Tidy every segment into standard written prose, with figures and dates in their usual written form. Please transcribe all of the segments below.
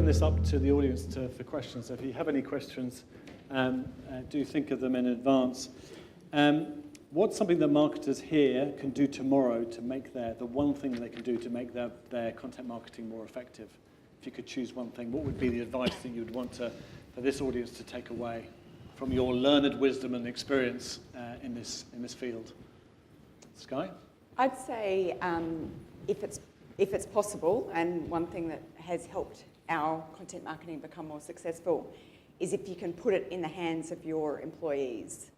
this up to the audience for questions. So if you have any questions, do think of them in advance. What's something that marketers here can do tomorrow to make the one thing they can do to make their content marketing more effective? If you could choose one thing, what would be the advice that you'd want for this audience to take away from your learned wisdom and experience in this field? Skye? I'd say if it's possible, and one thing that has helped our content marketing become more successful is if you can put it in the hands of your employees,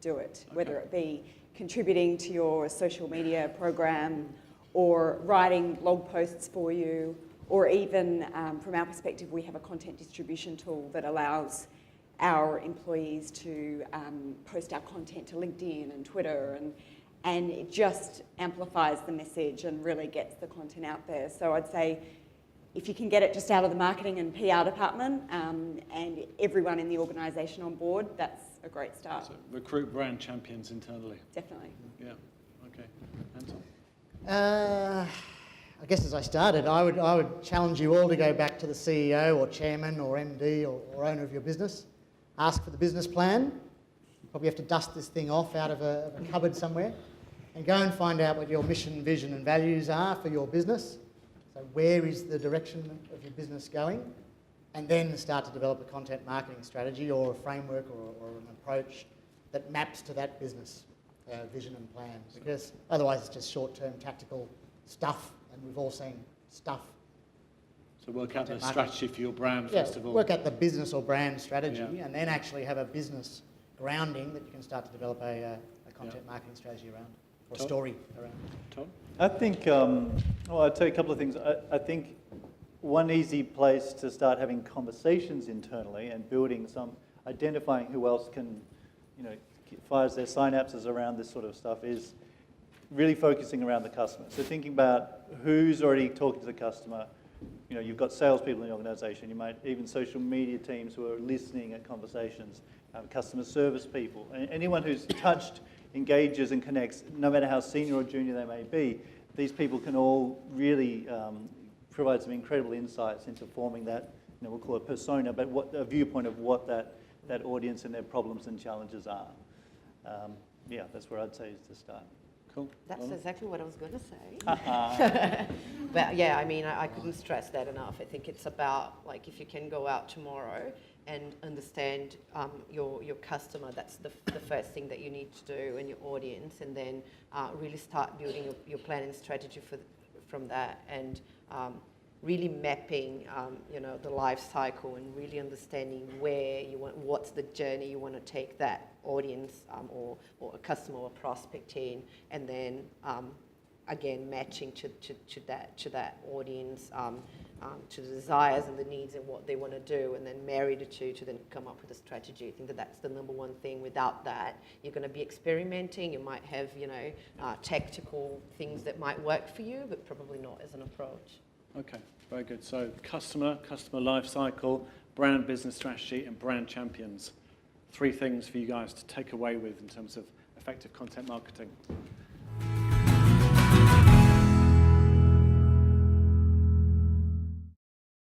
do it. Okay. Whether it be contributing to your social media program or writing blog posts for you, or even from our perspective, we have a content distribution tool that allows our employees to post our content to LinkedIn and Twitter, and it just amplifies the message and really gets the content out there. So I'd say if you can get it just out of the marketing and PR department and everyone in the organisation on board, that's a great start. So recruit brand champions internally. Definitely. Yeah, okay. Anton? I guess as I started, I would challenge you all to go back to the CEO or chairman or MD or owner of your business, ask for the business plan. You probably have to dust this thing off out of a cupboard somewhere, and go and find out what your mission, vision and values are for your business. So where is the direction of your business going? And then start to develop a content marketing strategy or a framework or an approach that maps to that business vision and plan. Because otherwise it's just short-term tactical stuff, and we've all seen stuff. So work out the strategy for your brand, first of all. Work out the business or brand strategy, and then actually have a business grounding that you can start to develop a content marketing strategy around, or a story around. Todd? I think, well, I'll tell you a couple of things. I think one easy place to start having conversations internally and building identifying who else can, fires their synapses around this sort of stuff is really focusing around the customer. So thinking about who's already talking to the customer. You've got salespeople in the organisation. You might even social media teams who are listening at conversations, customer service people, anyone who's touched, engages and connects, no matter how senior or junior they may be. These people can all really provide some incredible insights into forming that, we'll call it persona, but a viewpoint of what that audience and their problems and challenges are. Yeah, that's where I'd say is to start. Cool. That's exactly what I was going to say. But yeah, I mean, I couldn't stress that enough. I think it's about, if you can go out tomorrow and understand your customer, that's the first thing that you need to do, and your audience, and then really start building your plan and strategy from that, and really mapping, the life cycle, and really understanding where you want, what's the journey you want to take that audience or a customer or prospect in, and then again matching to that audience, to the desires and the needs and what they want to do, and then marry the two to then come up with a strategy. I think that's the number one thing. Without that, you're going to be experimenting. You might have tactical things that might work for you, but probably not as an approach. Okay, very good. So customer life cycle, brand business strategy, and brand champions. 3 things for you guys to take away with in terms of effective content marketing.